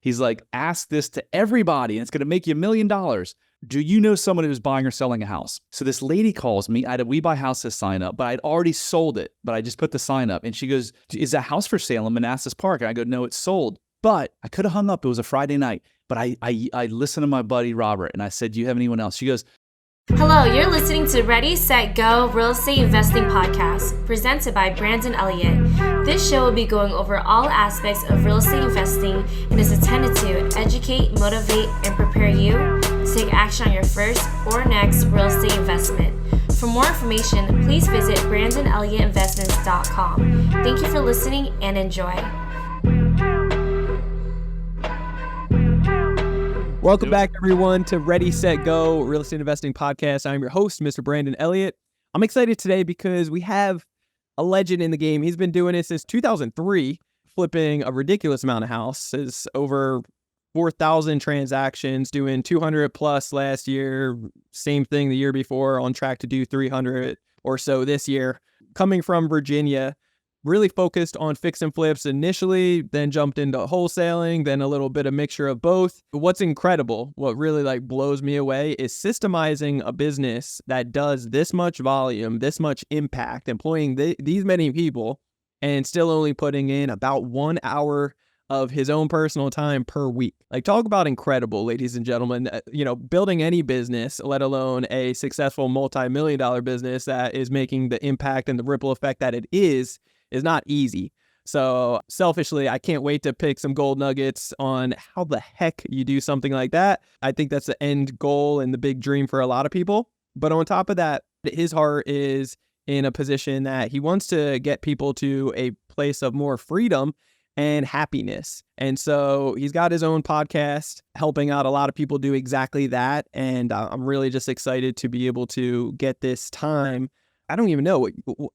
He's like, ask this to everybody and it's going to make you $1 million. Do you know someone who's buying or selling a house? So this lady calls me. I had a We Buy Houses sign up, but I'd already sold it, but I just put the sign up. And she goes, is that house for sale in Manassas Park? And I go, no, it's sold. But I could have hung up. It was a Friday night. But I listened to my buddy Robert and I said, do you have anyone else? She goes, hello, you're listening to Ready, Set, Go Real Estate Investing Podcast, presented by Brandon Elliott. This show will be going over all aspects of real estate investing and is intended to educate, motivate, and prepare you to take action on your first or next real estate investment. For more information, please visit BrandonElliottInvestments.com. Thank you for listening and enjoy. Welcome back, everyone, to Ready, Set, Go Real Estate Investing Podcast. I'm your host, Mr. Brandon Elliott. I'm excited today because we have a legend in the game. He's been doing it since 2003, flipping a ridiculous amount of houses, over 4,000 transactions, doing 200 plus last year, same thing the year before, on track to do 300 or so this year. Coming from Virginia, really focused on fix and flips initially, then jumped into wholesaling, then a little bit of mixture of both. What's incredible, what really blows me away is systemizing a business that does this much volume, this much impact, employing these many people, and still only putting in about 1 hour of his own personal time per week. Talk about incredible, ladies and gentlemen. Building any business, let alone a successful multi-million-dollar business that is making the impact and the ripple effect that it is not easy. So selfishly, I can't wait to pick some gold nuggets on how the heck you do something like that. I think that's the end goal and the big dream for a lot of people. But on top of that, his heart is in a position that he wants to get people to a place of more freedom and happiness. And so he's got his own podcast helping out a lot of people do exactly that. And I'm really just excited to be able to get this time. I don't even know,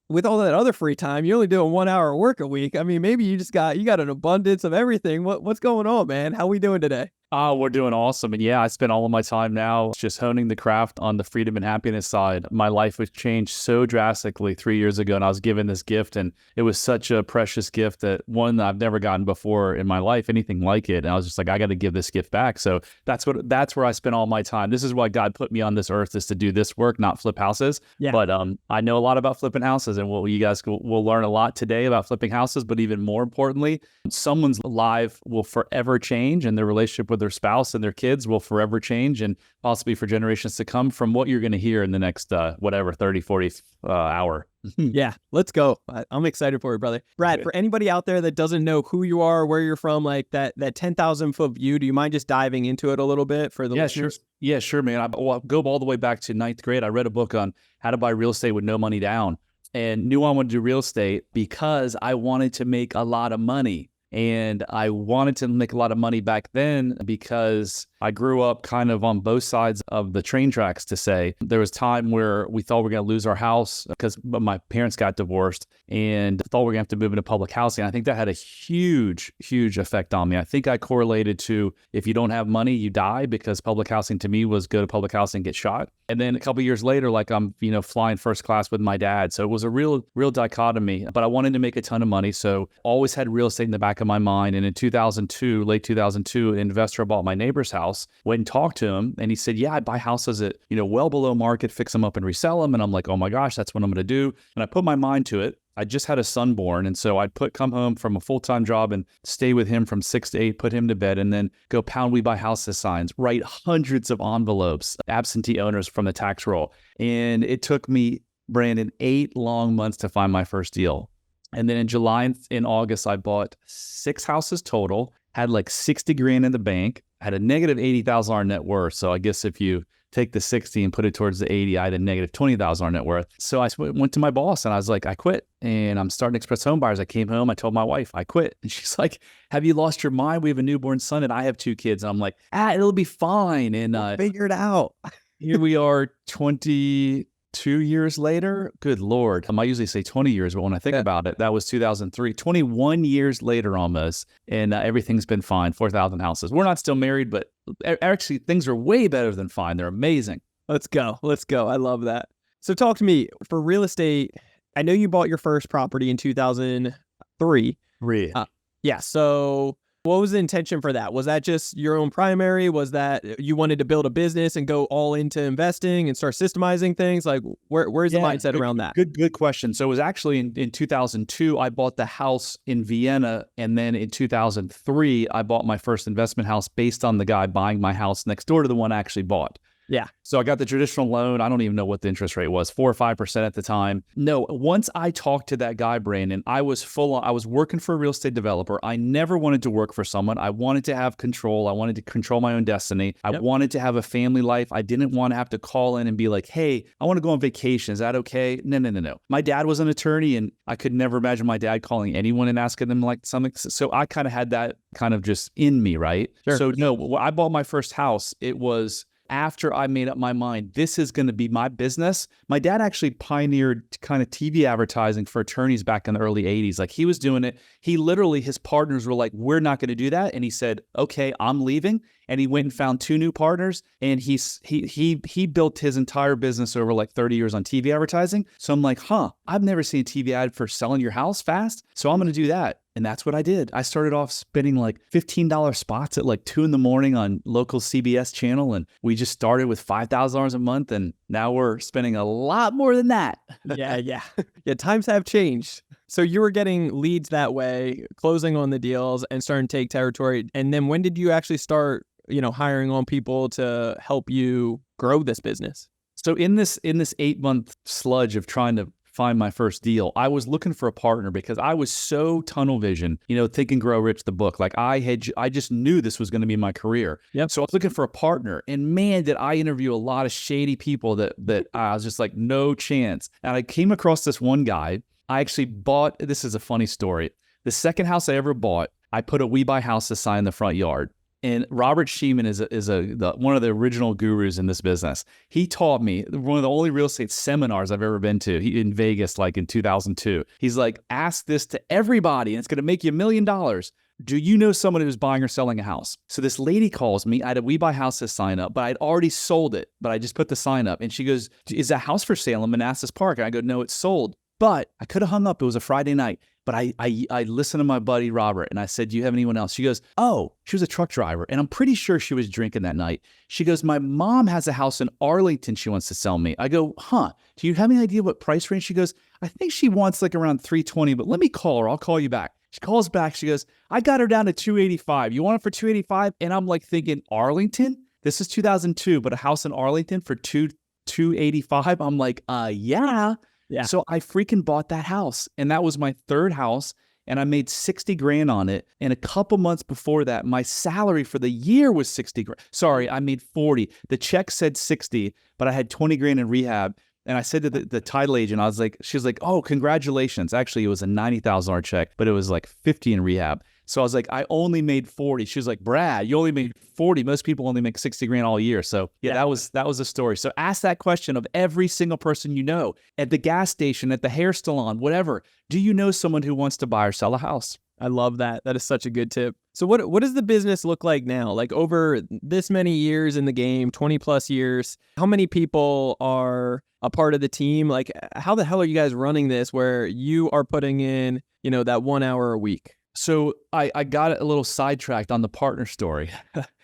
with all that other free time, you're only doing 1 hour of work a week. I mean, maybe you got an abundance of everything. What's going on, man? How we doing today? We're doing awesome. And yeah, I spend all of my time now just honing the craft on the freedom and happiness side. My life was changed so drastically 3 years ago, and I was given this gift, and it was such a precious gift that one that I've never gotten before in my life, anything like it. And I was just like, I got to give this gift back. So that's where I spend all my time. This is why God put me on this earth, is to do this work, not flip houses. Yeah. But I know a lot about flipping houses, and you guys will learn a lot today about flipping houses. But even more importantly, someone's life will forever change, and their relationship with their spouse and their kids will forever change, and possibly for generations to come, from what you're going to hear in the next 30, 40 hour. Yeah, let's go. I'm excited for it, brother. Brad, for anybody out there that doesn't know who you are, where you're from, that 10,000 foot view, do you mind just diving into it a little bit for the listeners? Sure. Yeah, sure, man. I'll go all the way back to ninth grade. I read a book on how to buy real estate with no money down, and knew I wanted to do real estate because I wanted to make a lot of money. And I wanted to make a lot of money back then because I grew up kind of on both sides of the train tracks, to say. There was time where we thought we were going to lose our house because my parents got divorced, and thought we were going to have to move into public housing. I think that had a huge, huge effect on me. I think I correlated to, if you don't have money, you die, because public housing to me was go to public housing and get shot. And then a couple of years later, I'm flying first class with my dad. So it was a real dichotomy. But I wanted to make a ton of money, so always had real estate in the back of my mind. And in late 2002, an investor bought my neighbor's house. Went and talked to him, and he said, yeah, I buy houses at, well below market, fix them up and resell them. And I'm like, oh my gosh, that's what I'm going to do. And I put my mind to it. I just had a son born, and so I'd come home from a full-time job and stay with him from 6 to 8, put him to bed, and then go pound We Buy Houses signs, write hundreds of envelopes, absentee owners from the tax roll. And it took me, Brandon, 8 long months to find my first deal. And then in July and in August, I bought 6 houses total, had like 60 grand in the bank, had a negative $80,000 net worth. So I guess if you take the 60 and put it towards the 80, I had a negative $20,000 net worth. So I went to my boss and I was like, I quit, and I'm starting Express Home Buyers. I came home, I told my wife, I quit. And she's like, have you lost your mind? We have a newborn son and I have 2 kids. And I'm like, it'll be fine. And figure it out. Here we are 22 years later. Good Lord. I usually say 20 years, but when I think about it, that was 2003, 21 years later almost. And everything's been fine. 4,000 houses. We're not still married, but actually things are way better than fine. They're amazing. Let's go. I love that. So talk to me for real estate. I know you bought your first property in 2003. Really? Yeah. So What was the intention for that? Was that just your own primary? Was that you wanted to build a business and go all into investing and start systemizing things? Like where's the mindset around that? Good question. So it was actually in 2002, I bought the house in Vienna. And then in 2003, I bought my first investment house based on the guy buying my house next door to the one I actually bought. Yeah. So I got the traditional loan. I don't even know what the interest rate was, 4 or 5% at the time. No, once I talked to that guy, Brandon, I was working for a real estate developer. I never wanted to work for someone. I wanted to have control. I wanted to control my own destiny. I wanted to have a family life. I didn't want to have to call in and be like, hey, I want to go on vacation. Is that okay? No. My dad was an attorney, and I could never imagine my dad calling anyone and asking them like something. So I kind of had that kind of just in me, right? Sure. So no, when I bought my first house, it was after I made up my mind, this is going to be my business. My dad actually pioneered kind of TV advertising for attorneys back in the early 80s. Like he was doing it. He literally, his partners were like, we're not going to do that. And he said, okay, I'm leaving. And he went and found 2 new partners. And he built his entire business over like 30 years on TV advertising. So I'm like, I've never seen a TV ad for selling your house fast. So I'm going to do that. And that's what I did. I started off spending like $15 spots at like 2 a.m. on local CBS channel. And we just started with $5,000 a month. And now we're spending a lot more than that. Yeah. Times have changed. So you were getting leads that way, closing on the deals and starting to take territory. And then when did you actually start, hiring on people to help you grow this business? So in this 8-month sludge of trying to find my first deal, I was looking for a partner because I was so tunnel vision, Think and Grow Rich, the book. Like I just knew this was going to be my career. Yep. So I was looking for a partner, and man, did I interview a lot of shady people that I was just like, no chance. And I came across this one guy. I actually bought, this is a funny story. The second house I ever bought, I put a We Buy Houses sign in the front yard. And Robert Sheeman is one of the original gurus in this business. He taught me one of the only real estate seminars I've ever been to in Vegas, like in 2002. He's like, ask this to everybody and it's going to make you $1 million. Do you know someone who's buying or selling a house? So this lady calls me. I had a We Buy Houses sign up, but I'd already sold it, but I just put the sign up. And she goes, is that house for sale in Manassas Park? And I go, no, it's sold. But I could have hung up. It was a Friday night. But I listened to my buddy Robert and I said, do you have anyone else? She goes, oh, she was a truck driver. And I'm pretty sure she was drinking that night. She goes, my mom has a house in Arlington she wants to sell me. I go, do you have any idea what price range? She goes, I think she wants like around 320, but let me call her. I'll call you back. She calls back. She goes, I got her down to 285. You want it for 285? And I'm like thinking, Arlington? This is 2002, but a house in Arlington for 285? I'm like, yeah. Yeah. So I freaking bought that house, and that was my third house, and I made 60 grand on it. And a couple months before that, my salary for the year was 60 grand. Sorry, I made 40. The check said 60, but I had 20 grand in rehab. And I said to the title agent, she was like, oh, congratulations. Actually, it was a $90,000 check, but it was like 50 in rehab. So I was like, I only made 40. She was like, Brad, you only made 40. Most people only make 60 grand all year. So yeah, that was the story. So ask that question of every single person you know at the gas station, at the hair salon, whatever. Do you know someone who wants to buy or sell a house? I love that. That is such a good tip. So what does the business look like now? Like over this many years in the game, 20 plus years, how many people are a part of the team? Like how the hell are you guys running this where you are putting in, that 1 hour a week? So I got a little sidetracked on the partner story.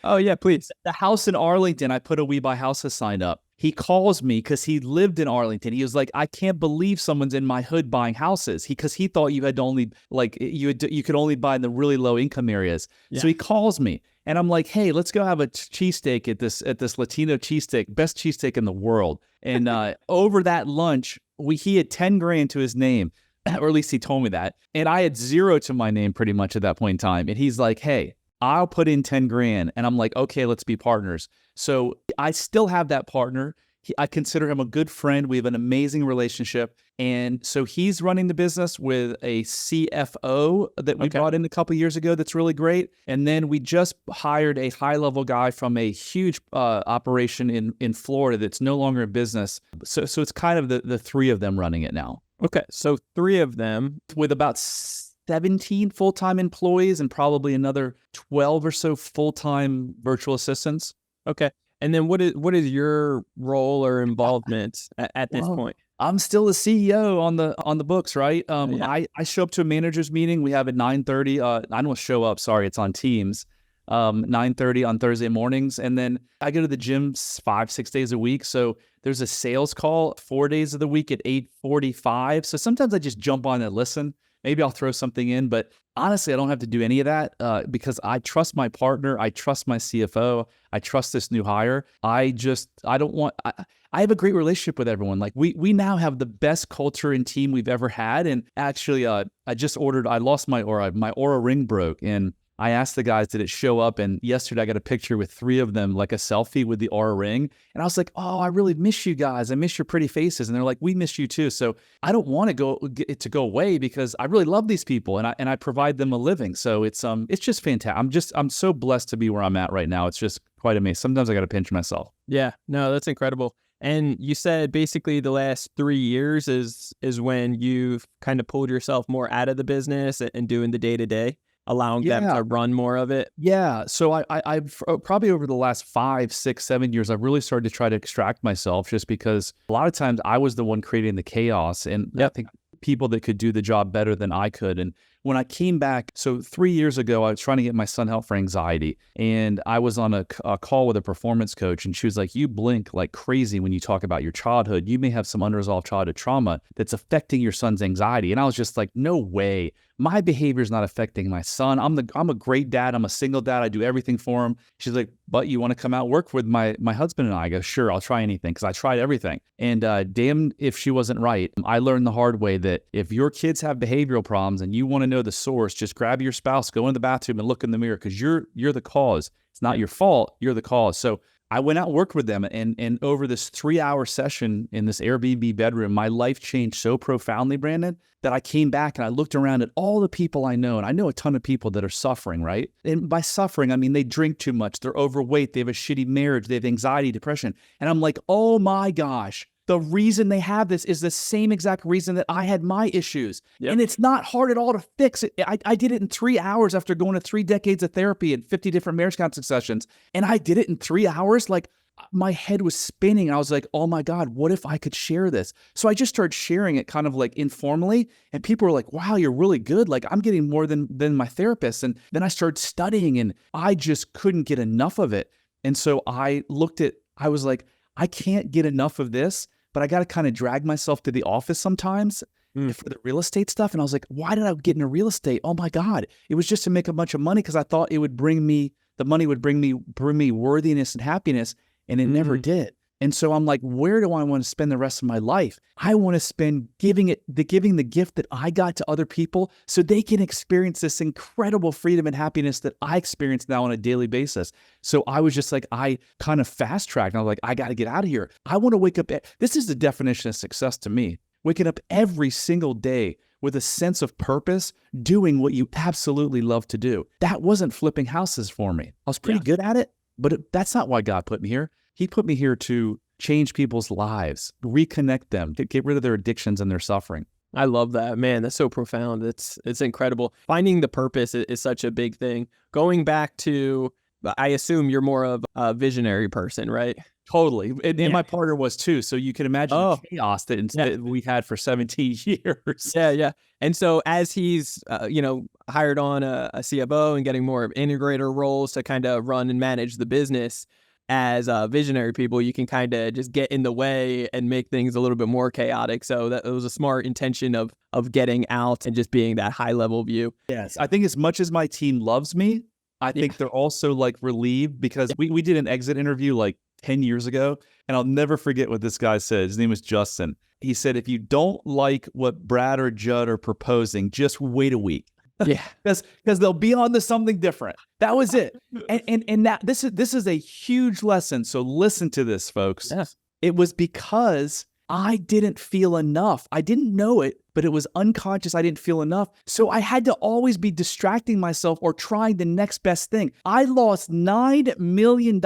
Oh, yeah, please. The house in Arlington, I put a We Buy Houses sign up. He calls me because he lived in Arlington. He was like, I can't believe someone's in my hood buying houses. Because he thought you had only you could only buy in the really low income areas. Yeah. So he calls me and I'm like, hey, let's go have a cheesesteak at this Latino cheesesteak, best cheesesteak in the world. And over that lunch, he had 10 grand to his name. Or at least he told me that. And I had 0 to my name pretty much at that point in time. And he's like, hey, I'll put in 10 grand. And I'm like, okay, let's be partners. So I still have that partner. I consider him a good friend. We have an amazing relationship. And so he's running the business with a CFO that we brought in a couple of years ago. That's really great. And then we just hired a high-level guy from a huge operation in Florida that's no longer in business. So it's kind of the 3 of them running it now. Okay, so 3 of them with about 17 full-time employees and probably another 12 or so full-time virtual assistants. Okay, and then what is your role or involvement at this point? I'm still the CEO on the books, right? Yeah. I show up to a managers meeting. We have at 9:30. I don't show up. Sorry, it's on Teams. 9:30 on Thursday mornings, and then I go to the gym 5-6 days a week. So there's a sales call 4 days of the week at 8:45. So sometimes I just jump on and listen. Maybe I'll throw something in, but honestly, I don't have to do any of that because I trust my partner. I trust my CFO. I trust this new hire. I don't want. I have a great relationship with everyone. Like we now have the best culture and team we've ever had. And actually, I lost my Aura ring broke, and I asked the guys, did it show up? And yesterday I got a picture with 3 of them, like a selfie with the Aura ring. And I was like, oh, I really miss you guys. I miss your pretty faces. And they're like, we miss you too. So I don't want it to go away because I really love these people and I provide them a living. So it's just fantastic. I'm so blessed to be where I'm at right now. It's just quite amazing. Sometimes I got to pinch myself. Yeah, no, that's incredible. And you said basically the last 3 years is when you've kind of pulled yourself more out of the business and doing the day-to-day, allowing them to run more of it. Yeah. So I've probably over the last 5, 6, 7 years, I've really started to try to extract myself just because a lot of times I was the one creating the chaos. And I think people that could do the job better than I could. And when I came back, so 3 years ago, I was trying to get my son help for anxiety. And I was on a call with a performance coach, and she was like, you blink like crazy when you talk about your childhood. You may have some unresolved childhood trauma that's affecting your son's anxiety. And I was just like, no way. My behavior is not affecting my son. I'm a great dad. I'm a single dad. I do everything for him. She's like, but you want to come out work with my husband and I go, sure, I'll try anything because I tried everything. And damn if she wasn't right. I learned the hard way that if your kids have behavioral problems and you want to know the source, just grab your spouse, go in the bathroom and look in the mirror because you're the cause. It's not your fault. You're the cause. So I went out and worked with them, and over this 3-hour session in this Airbnb bedroom, my life changed so profoundly, Brandon, that I came back and I looked around at all the people I know, and I know a ton of people that are suffering, right? And by suffering, I mean they drink too much, they're overweight, they have a shitty marriage, they have anxiety, depression. And I'm like, oh my gosh, the reason they have this is the same exact reason that I had my issues. Yep. And it's not hard at all to fix it. I did it in 3 hours after going to 3 decades of therapy and 50 different marriage counseling sessions. And I did it in 3 hours. Like my head was spinning. And I was like, oh my God, what if I could share this? So I just started sharing it kind of like informally. And people were like, wow, you're really good. Like I'm getting more than my therapist. And then I started studying and I just couldn't get enough of it. And so I was like, I can't get enough of this. But I got to kind of drag myself to the office sometimes for the real estate stuff. And I was like, why did I get into real estate? Oh my God. It was just to make a bunch of money because I thought the money would bring me worthiness and happiness. And it never did. And so I'm like, where do I want to spend the rest of my life? I want to spend giving the gift that I got to other people so they can experience this incredible freedom and happiness that I experience now on a daily basis. So I was just like, I kind of fast tracked. I was like, I got to get out of here. I want to wake up. This is the definition of success to me. Waking up every single day with a sense of purpose, doing what you absolutely love to do. That wasn't flipping houses for me. I was pretty good at it, but that's not why God put me here. He put me here to change people's lives, reconnect them, get rid of their addictions and their suffering. I love that, man. That's so profound. It's incredible. Finding the purpose is such a big thing. Going back to, I assume you're more of a visionary person, right? Totally. And my partner was too. So you can imagine the chaos that we had for 17 years. Yeah. And so as he's, hired on a CFO and getting more of integrator roles to kind of run and manage the business, as visionary people, you can kind of just get in the way and make things a little bit more chaotic. So that it was a smart intention of getting out and just being that high level view. Yes. I think as much as my team loves me, I think they're also like relieved because we did an exit interview like 10 years ago. And I'll never forget what this guy said. His name was Justin. He said, if you don't like what Brad or Judd are proposing, just wait a week. Yeah, because they'll be on to something different. That was it. And that this is a huge lesson. So listen to this, folks. Yes. It was because I didn't feel enough. I didn't know it, but it was unconscious. I didn't feel enough. So I had to always be distracting myself or trying the next best thing. I lost $9 million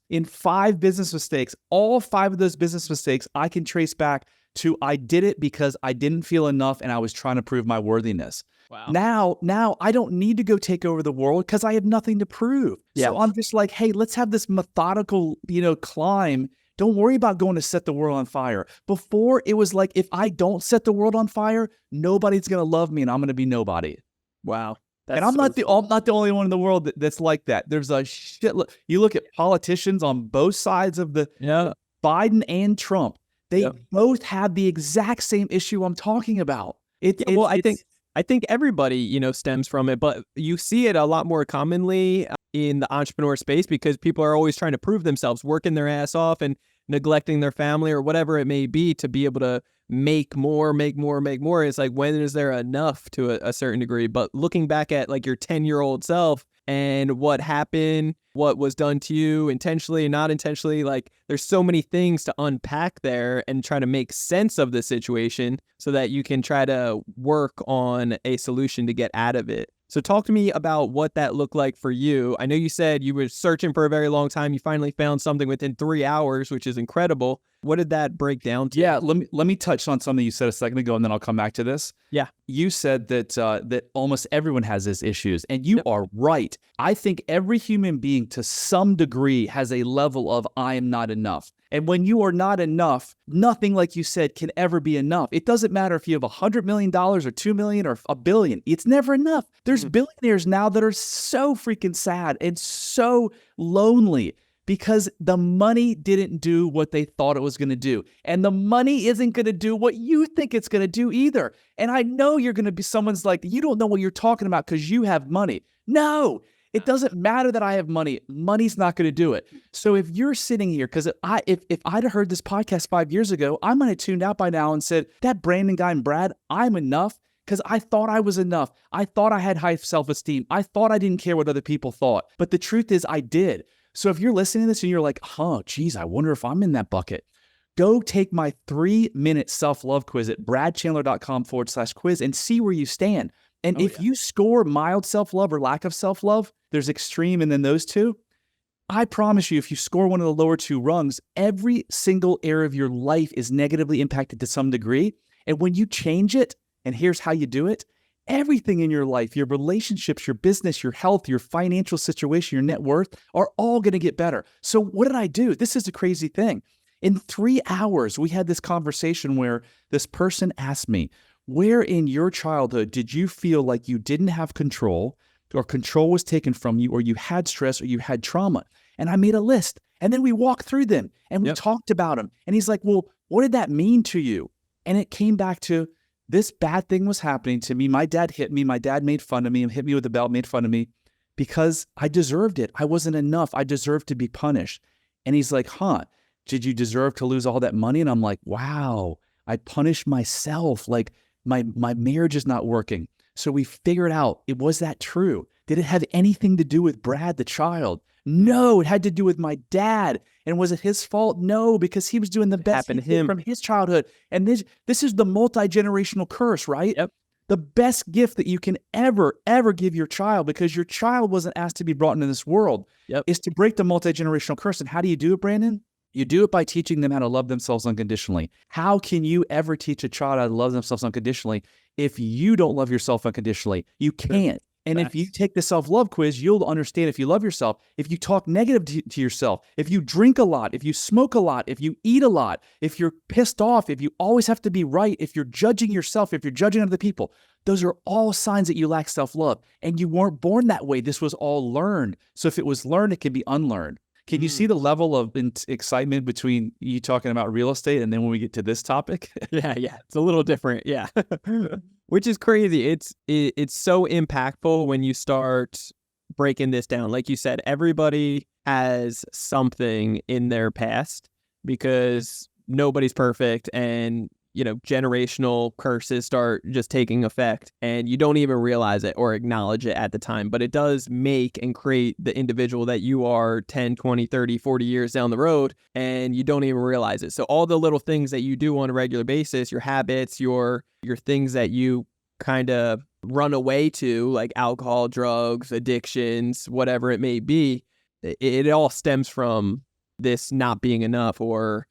in 5 business mistakes. All 5 of those business mistakes I can trace back to I did it because I didn't feel enough and I was trying to prove my worthiness. Wow. Now I don't need to go take over the world because I have nothing to prove. Yeah. So I'm just like, hey, let's have this methodical, climb Don't worry about going to set the world on fire. Before, it was like, if I don't set the world on fire, nobody's going to love me and I'm going to be nobody. Wow. And I'm not the only one in the world that's like that. There's a shitload. You look at politicians on both sides of the Biden and Trump. They both have the exact same issue I'm talking about. I think everybody, stems from it, but you see it a lot more commonly in the entrepreneur space because people are always trying to prove themselves, working their ass off and neglecting their family or whatever it may be to be able to make more. It's like, when is there enough to a certain degree? But looking back at like your 10-year-old self and what happened, what was done to you intentionally and not intentionally, like there's so many things to unpack there and try to make sense of the situation so that you can try to work on a solution to get out of it. So talk to me about what that looked like for you. I know you said you were searching for a very long time. You finally found something within 3 hours, which is incredible. What did that break down to? Yeah, let me touch on something you said a second ago, and then I'll come back to this. Yeah. You said that that almost everyone has these issues, and you are right. I think every human being to some degree has a level of I am not enough. And when you are not enough, nothing, like you said, can ever be enough. It doesn't matter if you have $100 million or $2 million or $1 billion. It's never enough. There's billionaires now that are so freaking sad and so lonely because the money didn't do what they thought it was going to do. And the money isn't going to do what you think it's going to do either. And I know you're going to be someone's like, you don't know what you're talking about because you have money. No. It doesn't matter that I have money. Money's not going to do it. So if you're sitting here, because if I'd have heard this podcast 5 years ago, I might have tuned out by now and said, that Brandon guy and Brad, I'm enough because I thought I was enough. I thought I had high self-esteem. I thought I didn't care what other people thought. But the truth is I did. So if you're listening to this and you're like, geez, I wonder if I'm in that bucket. Go take my 3-minute self-love quiz at bradchandler.com/quiz and see where you stand. And if you score mild self-love or lack of self-love, there's extreme and then those two. I promise you, if you score one of the lower two rungs, every single area of your life is negatively impacted to some degree. And when you change it, and here's how you do it, everything in your life, your relationships, your business, your health, your financial situation, your net worth are all going to get better. So what did I do? This is a crazy thing. In 3 hours, we had this conversation where this person asked me, where in your childhood did you feel like you didn't have control or control was taken from you or you had stress or you had trauma? And I made a list and then we walked through them and we talked about them. And he's like, well, what did that mean to you? And it came back to this bad thing was happening to me. My dad hit me. My dad made fun of me and hit me with a belt, made fun of me because I deserved it. I wasn't enough. I deserved to be punished. And he's like, did you deserve to lose all that money? And I'm like, wow, I punished myself. Like, my marriage is not working. So we figured out, was that true? Did it have anything to do with Brad, the child? No, it had to do with my dad. And was it his fault? No, because he was doing the best he could from his childhood. And this is the multi-generational curse, right? Yep. The best gift that you can ever give your child, because your child wasn't asked to be brought into this world, is to break the multi-generational curse. And how do you do it, Brandon? You do it by teaching them how to love themselves unconditionally. How can you ever teach a child how to love themselves unconditionally if you don't love yourself unconditionally? You can't. And if you take the self-love quiz, you'll understand if you love yourself, if you talk negative to yourself, if you drink a lot, if you smoke a lot, if you eat a lot, if you're pissed off, if you always have to be right, if you're judging yourself, if you're judging other people, those are all signs that you lack self-love. And you weren't born that way. This was all learned. So if it was learned, it can be unlearned. Can you see the level of excitement between you talking about real estate and then when we get to this topic? Yeah. It's a little different. Yeah. Which is crazy. It's so impactful when you start breaking this down. Like you said, everybody has something in their past because nobody's perfect and generational curses start just taking effect and you don't even realize it or acknowledge it at the time. But it does make and create the individual that you are 10, 20, 30, 40 years down the road and you don't even realize it. So all the little things that you do on a regular basis, your habits, your things that you kind of run away to, like alcohol, drugs, addictions, whatever it may be, it all stems from this not being enough or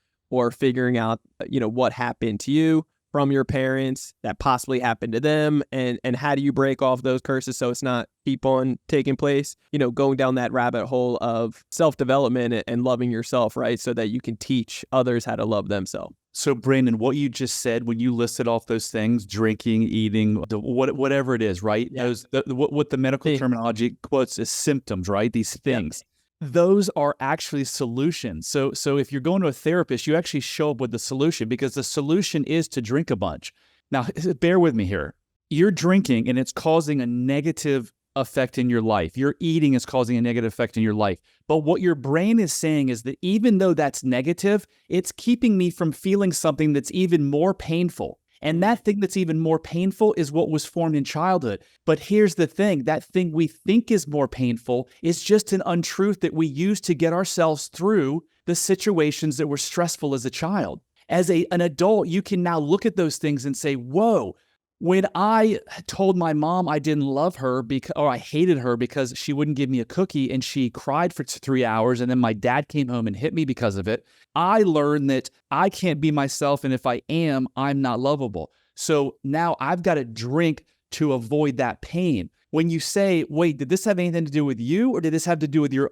figuring out, what happened to you, from your parents that possibly happened to them, and how do you break off those curses so it's not keep on taking place, going down that rabbit hole of self-development and loving yourself, right? So that you can teach others how to love themselves. So Brandon, what you just said when you listed off those things, drinking, eating, whatever it is, right? Yeah. What the medical terminology quotes as symptoms, right? These things. Those are actually solutions. So if you're going to a therapist, you actually show up with the solution, because the solution is to drink a bunch. Now, bear with me here. You're drinking and it's causing a negative effect in your life. Your eating is causing a negative effect in your life. But what your brain is saying is that even though that's negative, it's keeping me from feeling something that's even more painful. And that thing that's even more painful is what was formed in childhood. But here's the thing, that thing we think is more painful is just an untruth that we use to get ourselves through the situations that were stressful as a child. As an adult, you can now look at those things and say, whoa, when I told my mom I didn't love her or I hated her because she wouldn't give me a cookie and she cried for 3 hours and then my dad came home and hit me because of it, I learned that I can't be myself, and if I am, I'm not lovable. So now I've got to drink to avoid that pain. When you say, wait, did this have anything to do with you, or did this have to do with your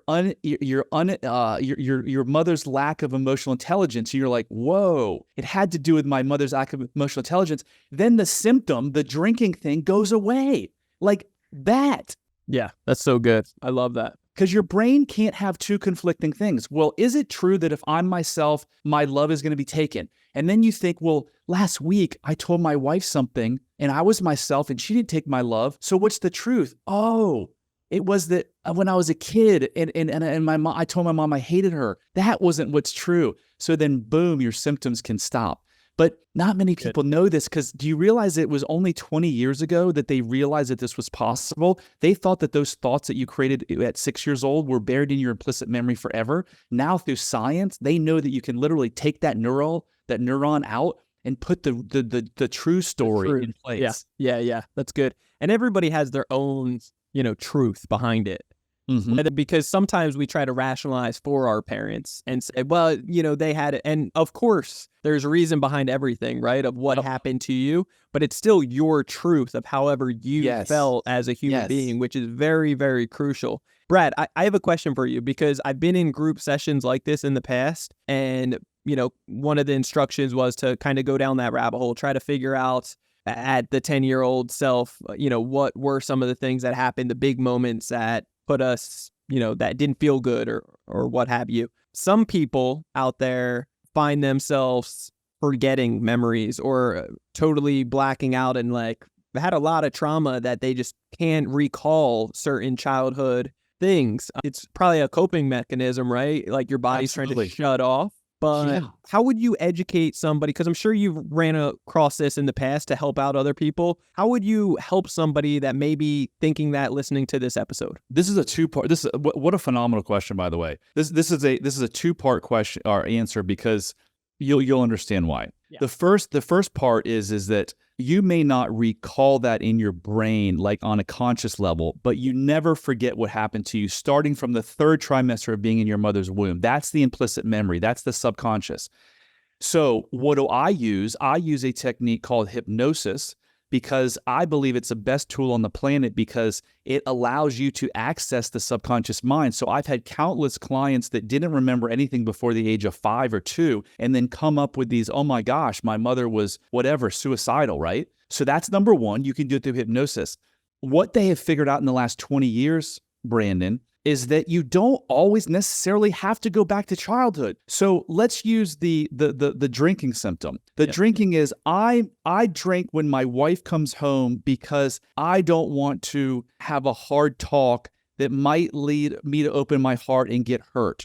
mother's lack of emotional intelligence? And you're like, whoa, it had to do with my mother's lack of emotional intelligence. Then the symptom, the drinking thing, goes away like that. Yeah, that's so good. I love that. Because your brain can't have two conflicting things. Well, is it true that if I'm myself, my love is going to be taken? And then you think, well, last week I told my wife something and I was myself and she didn't take my love. So what's the truth? Oh, it was that when I was a kid and my mom, I told my mom I hated her. That wasn't what's true. So then boom, your symptoms can stop. But not many people know this, because do you realize it was only 20 years ago that they realized that this was possible? They thought that those thoughts that you created at 6 years old were buried in your implicit memory forever. Now through science, they know that you can literally take that neuron out and put the true story in place. Yeah. That's good. And everybody has their own, truth behind it. Mm-hmm. Because sometimes we try to rationalize for our parents and say, well, they had it. And of course, there's a reason behind everything, right? Of what happened to you, but it's still your truth of however you felt as a human being, which is very, very crucial. Brad, I have a question for you, because I've been in group sessions like this in the past. And, one of the instructions was to kind of go down that rabbit hole, try to figure out at the 10-year-old self, what were some of the things that happened, the big moments that put us, that didn't feel good or what have you. Some people out there find themselves forgetting memories or totally blacking out and had a lot of trauma that they just can't recall certain childhood things. It's probably a coping mechanism, right? Like your body's trying to shut off. But how would you educate somebody? Because I'm sure you've ran across this in the past to help out other people. How would you help somebody that may be thinking that listening to this episode? This is a two-part. This is what a phenomenal question, by the way. This is a two-part question or answer, because you'll understand why. Yeah. The first part is that you may not recall that in your brain, like on a conscious level, but you never forget what happened to you starting from the third trimester of being in your mother's womb. That's the implicit memory. That's the subconscious. So what do I use? I use a technique called hypnosis, because I believe it's the best tool on the planet, because it allows you to access the subconscious mind. So I've had countless clients that didn't remember anything before the age of 5 or 2, and then come up with these, oh my gosh, my mother was whatever, suicidal, right? So that's number one. You can do it through hypnosis. What they have figured out in the last 20 years, Brandon, is that you don't always necessarily have to go back to childhood. So let's use the drinking symptom. The drinking is I drink when my wife comes home because I don't want to have a hard talk that might lead me to open my heart and get hurt.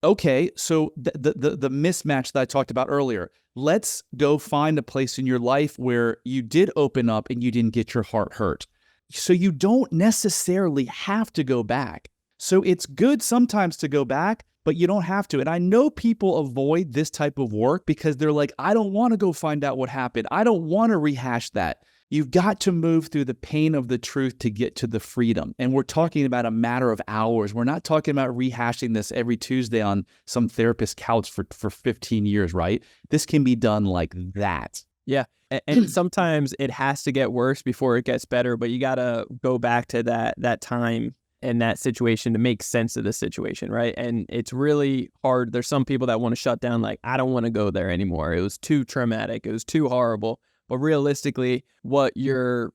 Okay, so the mismatch that I talked about earlier. Let's go find a place in your life where you did open up and you didn't get your heart hurt. So you don't necessarily have to go back. So it's good sometimes to go back, but you don't have to. And I know people avoid this type of work because they're like, I don't want to go find out what happened. I don't want to rehash that. You've got to move through the pain of the truth to get to the freedom. And we're talking about a matter of hours. We're not talking about rehashing this every Tuesday on some therapist's couch for 15 years, right? This can be done like that. Yeah. And sometimes it has to get worse before it gets better, but you got to go back to that time and that situation to make sense of the situation, right? And it's really hard. There's some people that want to shut down, like, I don't want to go there anymore. It was too traumatic. It was too horrible. But realistically, what you're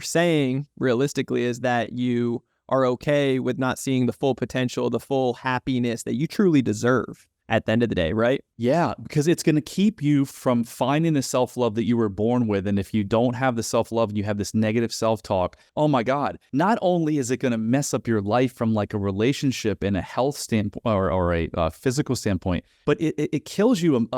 saying realistically is that you are okay with not seeing the full potential, the full happiness that you truly deserve at the end of the day, right? Yeah, because it's going to keep you from finding the self-love that you were born with. And if you don't have the self-love and you have this negative self-talk, oh my God, not only is it going to mess up your life from like a relationship and a health standpoint or a physical standpoint, but it kills you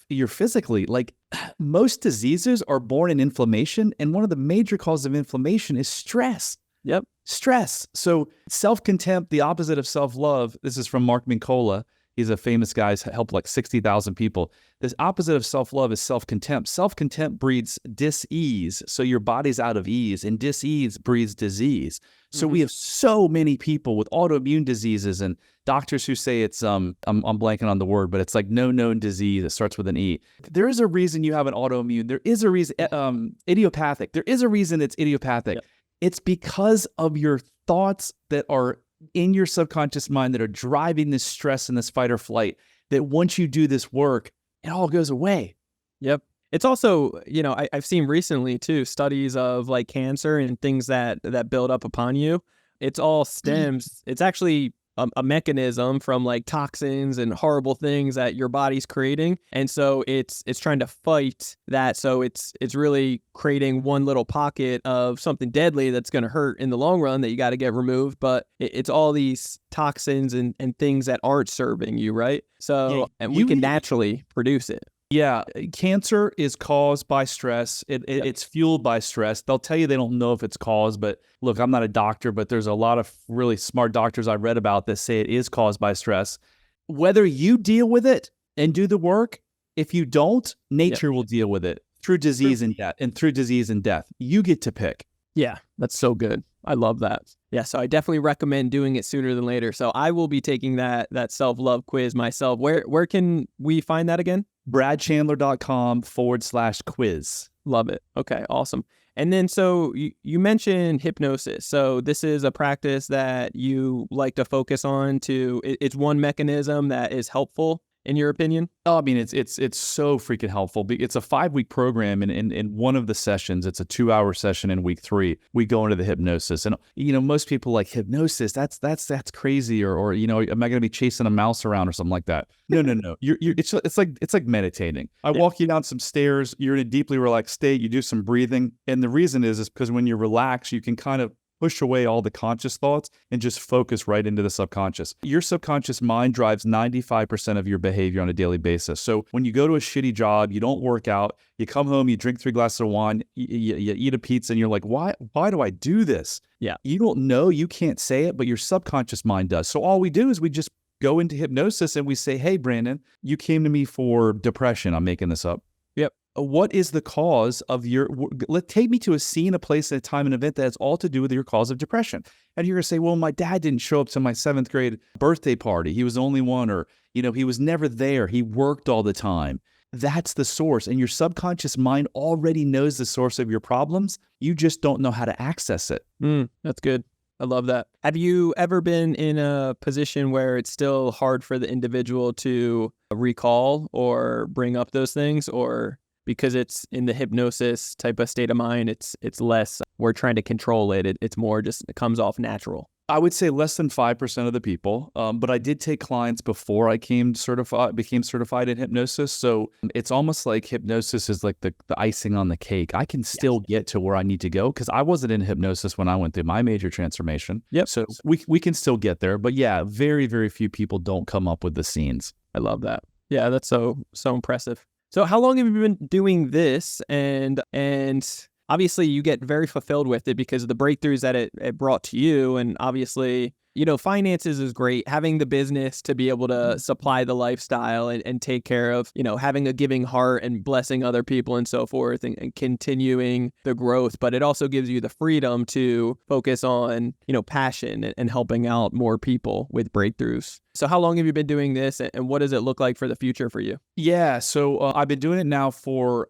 you're physically. Like most diseases are born in inflammation. And one of the major causes of inflammation is stress. Yep. Stress. So self-contempt, the opposite of self-love. This is from Mark Mincola. He's a famous guy. He's helped like 60,000 people. The opposite of self-love is self-contempt. Self-contempt breeds dis-ease. So your body's out of ease, and dis-ease breeds disease. So we have so many people with autoimmune diseases and doctors who say it's, I'm blanking on the word, but it's like no known disease. It starts with an E. There is a reason you have an autoimmune. There is a reason, idiopathic. There is a reason it's idiopathic. Yep. It's because of your thoughts that are in your subconscious mind that are driving this stress and this fight or flight, that once you do this work, it all goes away. Yep. It's also, I've seen recently too, studies of like cancer and things that build up upon you. It's all stems. It's actually a mechanism from like toxins and horrible things that your body's creating. And so it's trying to fight that. So it's really creating one little pocket of something deadly that's going to hurt in the long run that you got to get removed. But it's all these toxins and things that aren't serving you, right? So, and we can naturally produce it. Yeah, cancer is caused by stress. It's fueled by stress. They'll tell you they don't know if it's caused, but look, I'm not a doctor, but there's a lot of really smart doctors I've read about that say it is caused by stress. Whether you deal with it and do the work, if you don't, nature will deal with it through disease and death. You get to pick. Yeah, that's so good. I love that. Yeah, so I definitely recommend doing it sooner than later. So I will be taking that self-love quiz myself. Where can we find that again? bradchandler.com/quiz. Love it. Okay, awesome. And then so you mentioned hypnosis. So this is a practice that you like to focus on it's one mechanism that is helpful in your opinion? Oh, I mean, it's so freaking helpful. It's a 5-week program, and in one of the sessions, it's a 2-hour session in week 3. We go into the hypnosis, and most people like hypnosis. That's crazy, or am I going to be chasing a mouse around or something like that? No. It's like meditating. I walk you down some stairs. You're in a deeply relaxed state. You do some breathing, and the reason is because when you relax, you can kind of push away all the conscious thoughts and just focus right into the subconscious. Your subconscious mind drives 95% of your behavior on a daily basis. So when you go to a shitty job, you don't work out, you come home, you drink 3 glasses of wine, you eat a pizza, and you're like, why do I do this? Yeah. You don't know, you can't say it, but your subconscious mind does. So all we do is we just go into hypnosis and we say, hey, Brandon, you came to me for depression. I'm making this up. Yep. What is the cause of take me to a scene, a place, a time, an event that has all to do with your cause of depression. And you're going to say, well, my dad didn't show up to my 7th grade birthday party. He was the only one, or, he was never there. He worked all the time. That's the source. And your subconscious mind already knows the source of your problems. You just don't know how to access it. That's good. I love that. Have you ever been in a position where it's still hard for the individual to recall or bring up those things, or because it's in the hypnosis type of state of mind, it's less, we're trying to control it. It's more just, it comes off natural? I would say less than 5% of the people, but I did take clients before I became certified in hypnosis. So it's almost like hypnosis is like the icing on the cake. I can still get to where I need to go because I wasn't in hypnosis when I went through my major transformation. Yep. So we can still get there. But yeah, very, very few people don't come up with the scenes. I love that. Yeah, that's so impressive. So how long have you been doing this? And obviously you get very fulfilled with it because of the breakthroughs that it brought to you. And obviously, finances is great. Having the business to be able to supply the lifestyle and take care of, having a giving heart and blessing other people and so forth and continuing the growth. But it also gives you the freedom to focus on, passion and helping out more people with breakthroughs. So how long have you been doing this and what does it look like for the future for you? Yeah, so I've been doing it now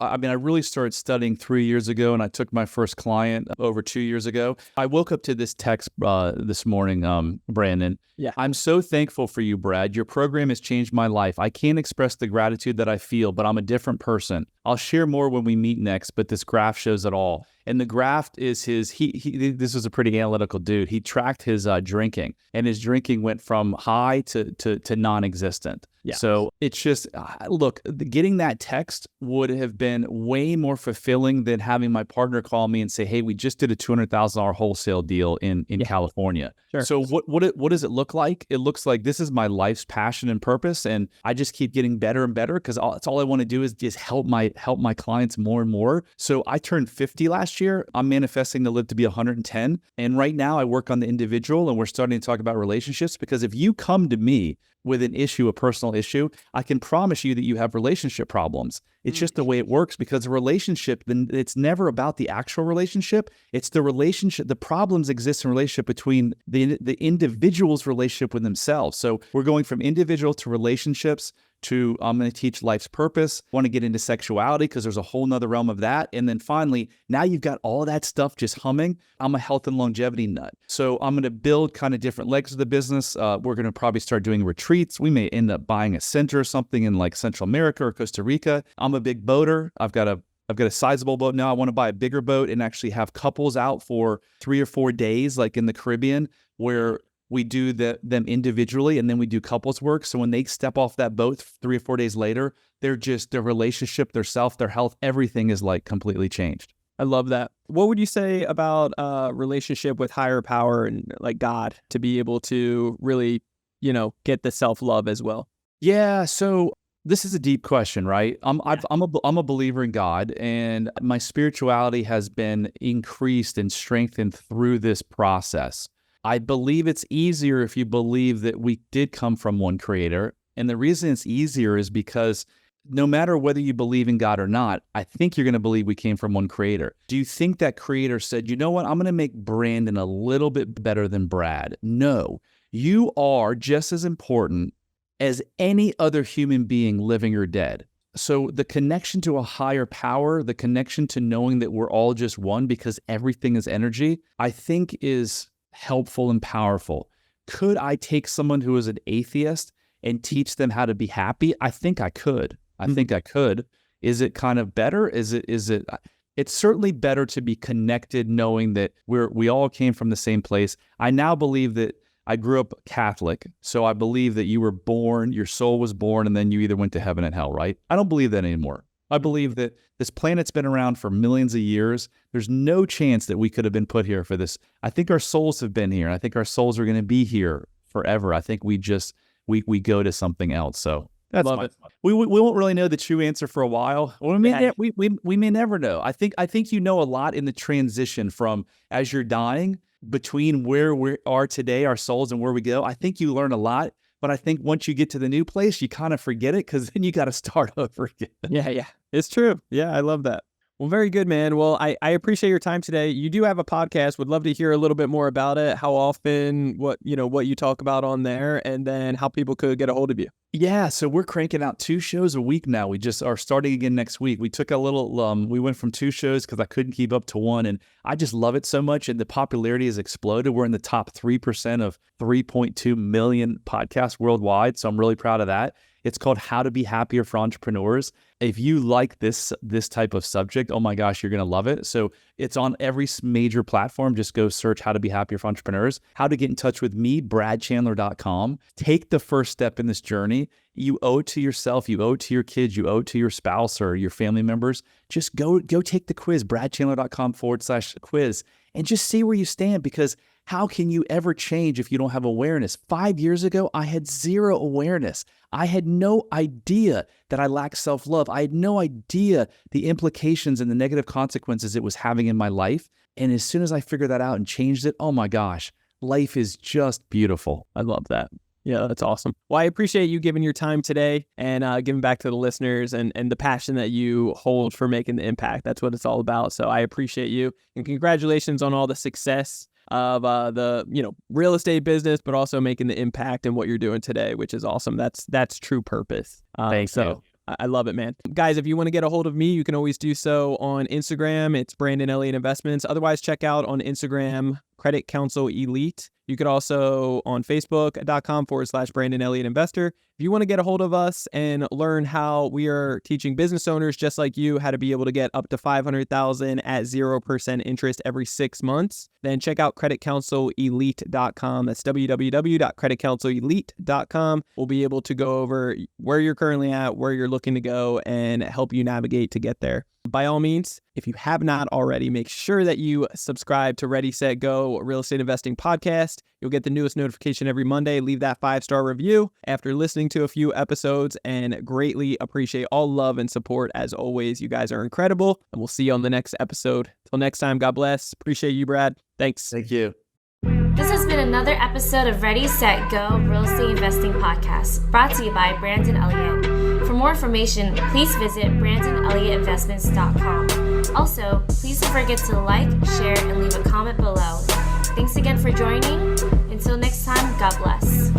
I really started studying 3 years ago, and I took my first client over 2 years ago. I woke up to this text this morning, Brandon. Yeah. I'm so thankful for you, Brad. Your program has changed my life. I can't express the gratitude that I feel, but I'm a different person. I'll share more when we meet next, but this graph shows it all. And the graph is this was a pretty analytical dude. He tracked his drinking, and his drinking went from high to non-existent. Yeah. So it's just, look, getting that text would have been way more fulfilling than having my partner call me and say, hey, we just did a $200,000 wholesale deal in California. Sure. So what does it look like? It looks like this is my life's passion and purpose. And I just keep getting better and better because that's all I want to do is just help my clients more and more. So I turned 50 last year. I'm manifesting to live to be 110. And right now I work on the individual, and we're starting to talk about relationships, because if you come to me with an issue, a personal issue, I can promise you that you have relationship problems. It's just the way it works, because a relationship, then it's never about the actual relationship. It's the relationship. The problems exist in relationship between the individual's relationship with themselves. So we're going from individual to relationships to I'm going to teach life's purpose. Want to get into sexuality because there's a whole nother realm of that. And then finally, now you've got all that stuff just humming. I'm a health and longevity nut. So I'm going to build kind of different legs of the business. We're going to probably start doing retreats. We may end up buying a center or something in like Central America or Costa Rica. I'm a big boater. I've got a sizable boat now. I want to buy a bigger boat and actually have couples out for 3 or 4 days, like in the Caribbean, where we do them individually, and then we do couples work. So when they step off that boat 3 or 4 days later, their relationship, their self, their health, everything is like completely changed. I love that. What would you say about relationship with higher power and like God to be able to really, get the self-love as well? Yeah. So this is a deep question, right? I'm a believer in God, and my spirituality has been increased and strengthened through this process. I believe it's easier if you believe that we did come from one creator. And the reason it's easier is because no matter whether you believe in God or not, I think you're going to believe we came from one creator. Do you think that creator said, you know what, I'm going to make Brandon a little bit better than Brad? No, you are just as important as any other human being, living or dead. So the connection to a higher power, the connection to knowing that we're all just one because everything is energy, I think is helpful and powerful. Could I take someone who is an atheist and teach them how to be happy? I think I could. Is it kind of better? It's certainly better to be connected, knowing that we all came from the same place. I now believe that I grew up Catholic, so I believe that you were born, your soul was born, and then you either went to heaven and hell, right? I don't believe that anymore. I believe that this planet's been around for millions of years. There's no chance that we could have been put here for this. I think our souls have been here. I think our souls are going to be here forever. I think we go to something else. So that's Love it. We won't really know the true answer for a while. We may never know. I think you know a lot in the transition from as you're dying between where we are today, our souls, and where we go. I think you learn a lot. But I think once you get to the new place, you kind of forget it, because then you got to start over again. Yeah. It's true. Yeah, I love that. Well, very good, man. Well, I appreciate your time today. You do have a podcast. Would love to hear a little bit more about it, how often, what you talk about on there, and then how people could get a hold of you. Yeah, so we're cranking out 2 shows a week now. We just are starting again next week. We took a little, we went from 2 shows because I couldn't keep up to 1, and I just love it so much, and the popularity has exploded. We're in the top 3% of 3.2 million podcasts worldwide, so I'm really proud of that. It's called How to Be Happier for Entrepreneurs. If you like this type of subject, oh my gosh, you're going to love it. So it's on every major platform. Just go search How to Be Happier for Entrepreneurs. How to get in touch with me, bradchandler.com. Take the first step in this journey. You owe it to yourself. You owe it to your kids. You owe it to your spouse or your family members. Just go take the quiz, bradchandler.com/quiz, and just see where you stand, because how can you ever change if you don't have awareness? 5 years ago, I had zero awareness. I had no idea that I lacked self-love. I had no idea the implications and the negative consequences it was having in my life. And as soon as I figured that out and changed it, oh my gosh, life is just beautiful. I love that. Yeah, that's awesome. Well, I appreciate you giving your time today and giving back to the listeners and the passion that you hold for making the impact. That's what it's all about. So I appreciate you, and congratulations on all the success of the real estate business, but also making the impact in what you're doing today, which is awesome. That's true purpose. Thank you. I love it, man. Guys, if you want to get a hold of me, you can always do so on Instagram. It's Brandon Elliott Investments. Otherwise, check out on Instagram, Credit Counsel Elite. You could also on Facebook.com/Brandon Elliott Investor. If you want to get a hold of us and learn how we are teaching business owners just like you how to be able to get up to $500,000 at 0% interest every 6 months, then check out creditcounselelite.com. That's www.creditcounselelite.com. We'll be able to go over where you're currently at, where you're looking to go, and help you navigate to get there. By all means, if you have not already, make sure that you subscribe to Ready, Set, Go Real Estate Investing Podcast. You'll get the newest notification every Monday. Leave that 5-star review after listening to a few episodes, and greatly appreciate all love and support. As always, you guys are incredible, and we'll see you on the next episode. Till next time, God bless. Appreciate you, Brad. Thanks. Thank you. This has been another episode of Ready, Set, Go Real Estate Investing Podcast, brought to you by Brandon Elliott. For more information, please visit BrandonElliottInvestments.com. Also, please don't forget to like, share, and leave a comment below. Thanks again for joining. Until next time, God bless.